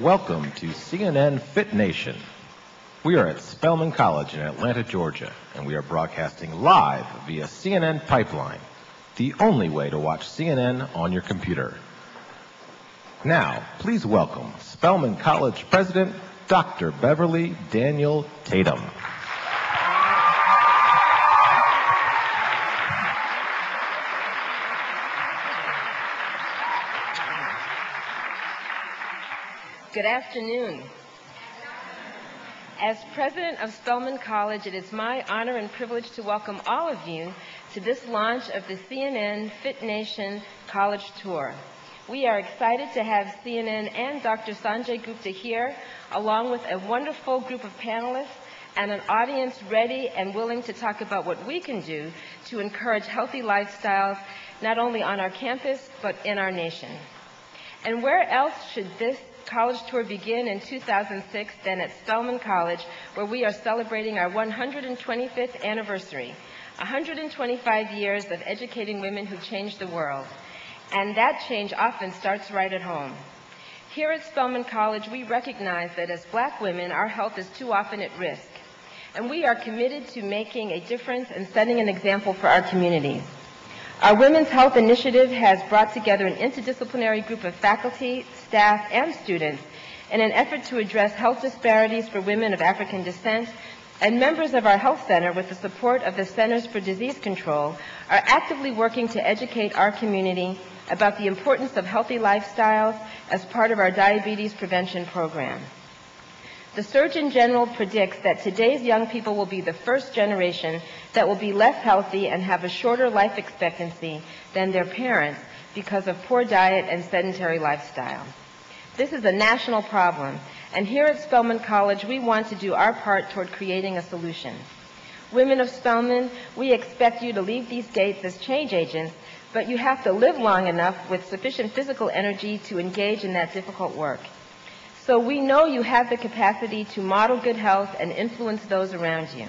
Welcome to CNN Fit Nation. We are at Spelman College in Atlanta, Georgia, and we are broadcasting live via CNN Pipeline, the only way to watch CNN on your computer. Now, please welcome Spelman College President, Dr. Beverly Daniel Tatum. Good afternoon. As president of Spelman College, it is my honor and privilege to welcome all of you to this launch of the CNN Fit Nation College Tour. We are excited to have CNN and Dr. Sanjay Gupta here, along with a wonderful group of panelists and an audience ready and willing to talk about what we can do to encourage healthy lifestyles, not only on our campus, but in our nation. And where else should this college tour begin in 2006 than at Spelman College, where we are celebrating our 125th anniversary, 125 years of educating women who changed the world. And that change often starts right at home. Here at Spelman College, we recognize that as Black women, our health is too often at risk. And we are committed to making a difference and setting an example for our communities. Our Women's Health Initiative has brought together an interdisciplinary group of faculty, staff, and students in an effort to address health disparities for women of African descent, and members of our health center, with the support of the Centers for Disease Control, are actively working to educate our community about the importance of healthy lifestyles as part of our diabetes prevention program. The Surgeon General predicts that today's young people will be the first generation that will be less healthy and have a shorter life expectancy than their parents because of poor diet and sedentary lifestyle. This is a national problem, and here at Spelman College, we want to do our part toward creating a solution. Women of Spelman, we expect you to leave these gates as change agents, but you have to live long enough with sufficient physical energy to engage in that difficult work. So we know you have the capacity to model good health and influence those around you.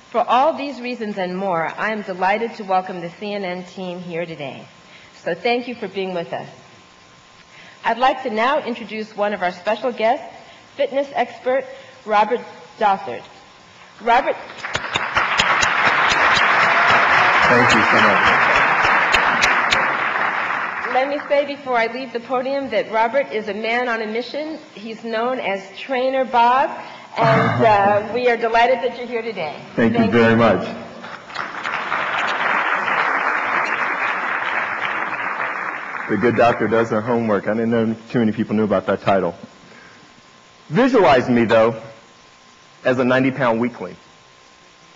For all these reasons and more, I am delighted to welcome the CNN team here today. So thank you for being with us. I'd like to now introduce one of our special guests, fitness expert Robert Dothert. Robert. Thank you so much. Let me say before I leave the podium that Robert is a man on a mission. He's known as Trainer Bob, and we are delighted that you're here today. Thank you very much. The good doctor does her homework. I didn't know too many people knew about that title. Visualize me, though, as a 90-pound weakling,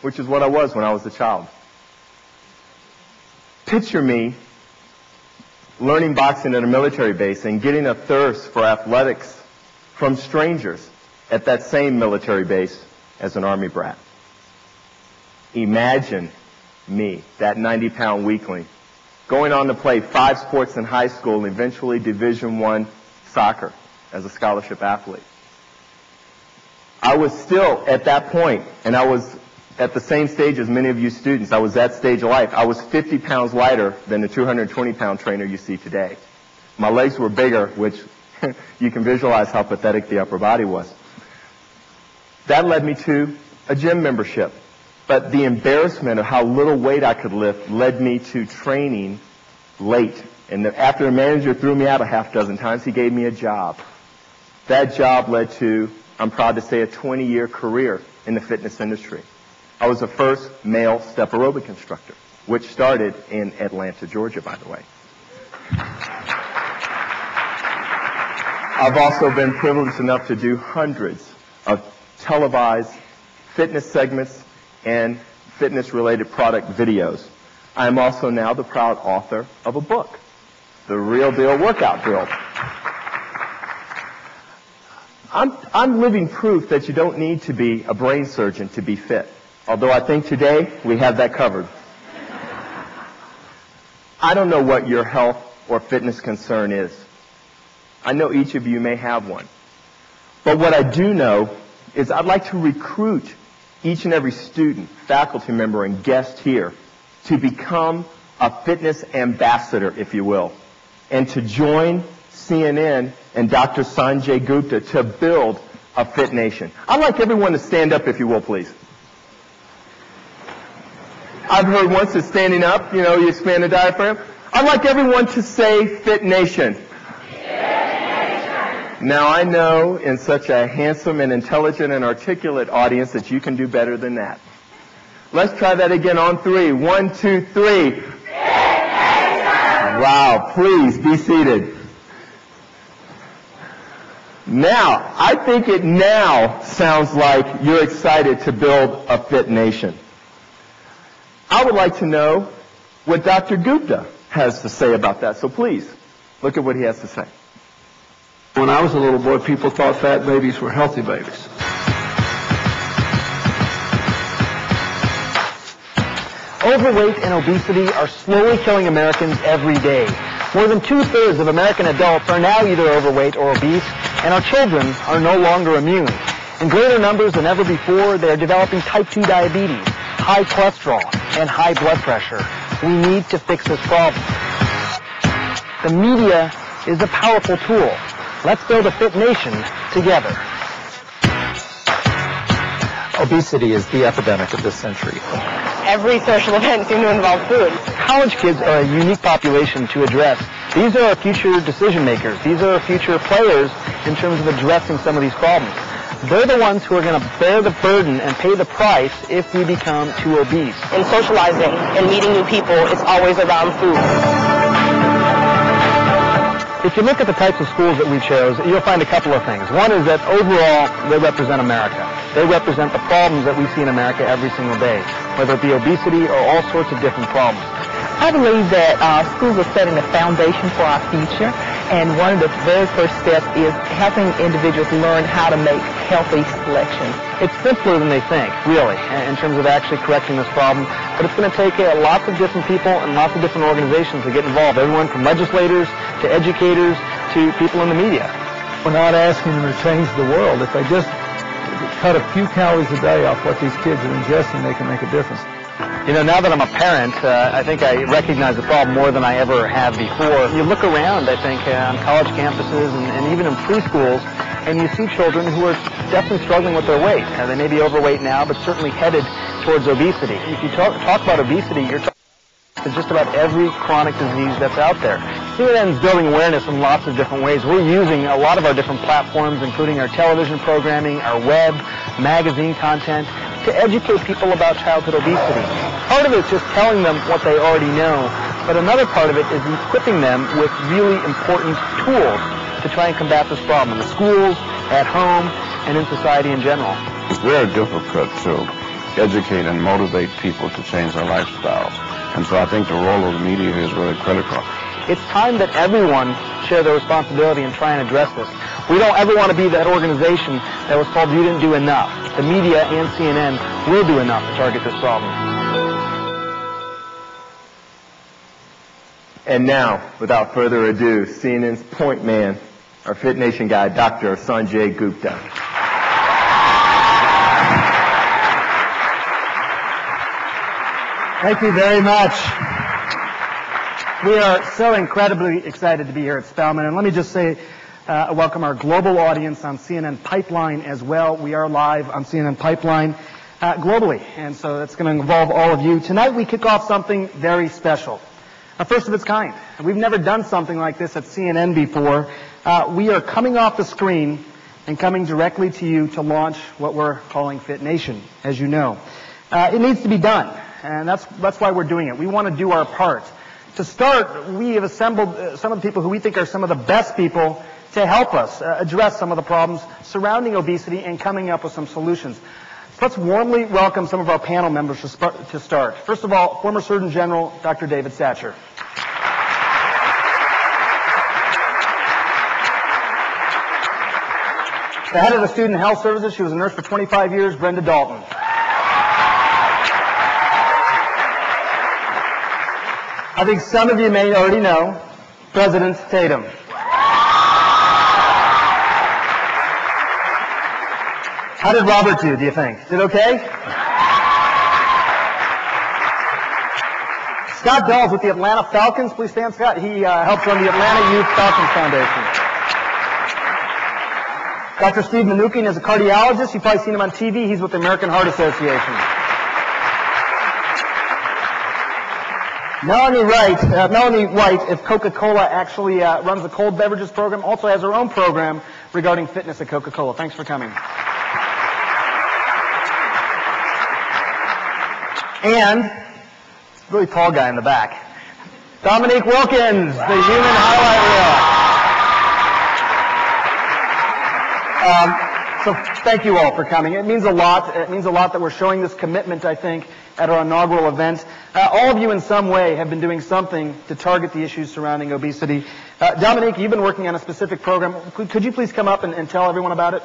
which is what I was when I was a child. Picture me learning boxing at a military base and getting a thirst for athletics from strangers at that same military base as an Army brat. Imagine me, that 90-pound weakling, going on to play 5 sports in high school and eventually Division I soccer as a scholarship athlete. I was still at that point, and I was at the same stage as many of you students. I was that stage of life. I was 50 pounds lighter than the 220-pound trainer you see today. My legs were bigger, which you can visualize how pathetic the upper body was. That led me to a gym membership. But the embarrassment of how little weight I could lift led me to training late. And after the manager threw me out a half dozen times, he gave me a job. That job led to, I'm proud to say, a 20-year career in the fitness industry. I was the first male step aerobic instructor, which started in Atlanta, Georgia, by the way. I've also been privileged enough to do hundreds of televised fitness segments and fitness-related product videos. I am also now the proud author of a book, The Real Deal Workout Build. I'm living proof that you don't need to be a brain surgeon to be fit. Although I think today we have that covered. I don't know what your health or fitness concern is. I know each of you may have one. But what I do know is I'd like to recruit each and every student, faculty member, and guest here to become a fitness ambassador, if you will, and to join CNN and Dr. Sanjay Gupta to build a fit nation. I'd like everyone to stand up, if you will, please. I've heard once that standing up, you expand the diaphragm. I'd like everyone to say fit nation. Now, I know in such a handsome and intelligent and articulate audience that you can do better than that. Let's try that again on 3. 1, 2, 3. Wow, please be seated. Now, I think it now sounds like you're excited to build a fit nation. I would like to know what Dr. Gupta has to say about that. So please, look at what he has to say. When I was a little boy, people thought fat babies were healthy babies. Overweight and obesity are slowly killing Americans every day. More than 2/3 of American adults are now either overweight or obese, and our children are no longer immune. In greater numbers than ever before, they are developing type 2 diabetes, high cholesterol, and high blood pressure. We need to fix this problem. The media is a powerful tool. Let's build a fit nation together. Obesity is the epidemic of this century. Every social event seems to involve food. College kids are a unique population to address. These are our future decision makers. These are our future players in terms of addressing some of these problems. They're the ones who are going to bear the burden and pay the price if we become too obese. In socializing and meeting new people, it's always around food. If you look at the types of schools that we chose, you'll find a couple of things. One is that overall, they represent America. They represent the problems that we see in America every single day, whether it be obesity or all sorts of different problems. I believe that schools are setting the foundation for our future, and one of the very first steps is helping individuals learn how to make healthy selections. It's simpler than they think, really, in terms of actually correcting this problem, but it's going to take lots of different people and lots of different organizations to get involved, everyone from legislators to educators to people in the media. We're not asking them to change the world. If they just cut a few calories a day off what these kids are ingesting, they can make a difference. Now that I'm a parent, I think I recognize the problem more than I ever have before. You look around, I think, on college campuses and even in preschools, and you see children who are definitely struggling with their weight. They may be overweight now, but certainly headed towards obesity. If you talk about obesity, you're talking about just about every chronic disease that's out there. CNN is building awareness in lots of different ways. We're using a lot of our different platforms, including our television programming, our web, magazine content, to educate people about childhood obesity. Part of it is just telling them what they already know, but another part of it is equipping them with really important tools to try and combat this problem in the schools, at home, and in society in general. It's very difficult to educate and motivate people to change their lifestyles. And so I think the role of the media here is really critical. It's time that everyone share their responsibility and try and address this. We don't ever want to be that organization that was told you didn't do enough. The media and CNN will do enough to target this problem. And now, without further ado, CNN's point man, our Fit Nation guy, Dr. Sanjay Gupta. Thank you very much. We are so incredibly excited to be here at Spelman. And let me just say, welcome our global audience on CNN Pipeline as well. We are live on CNN Pipeline globally. And so that's going to involve all of you. Tonight we kick off something very special. A first of its kind. We've never done something like this at CNN before. We are coming off the screen and coming directly to you to launch what we're calling Fit Nation, as you know. It needs to be done, and that's why we're doing it. We want to do our part. To start, we have assembled some of the people who we think are some of the best people to help us address some of the problems surrounding obesity and coming up with some solutions. So let's warmly welcome some of our panel members to start. First of all, former Surgeon General Dr. David Satcher. The head of the Student Health Services, she was a nurse for 25 years, Brenda Dalton. I think some of you may already know President Tatum. How did Robert do you think? Did okay? Scott Dawes with the Atlanta Falcons. Please stand, Scott. He helps run the Atlanta Youth Falcons Foundation. Dr. Steve Mnookin is a cardiologist. You've probably seen him on TV. He's with the American Heart Association. Melanie White, if Coca-Cola actually runs the cold beverages program, also has her own program regarding fitness at Coca-Cola. Thanks for coming. And really tall guy in the back, Dominique Wilkins, the human highlight reel. So thank you all for coming. It means a lot. It means a lot that we're showing this commitment, I think, at our inaugural event. All of you in some way have been doing something to target the issues surrounding obesity. Dominique, you've been working on a specific program. Could you please come up and tell everyone about it?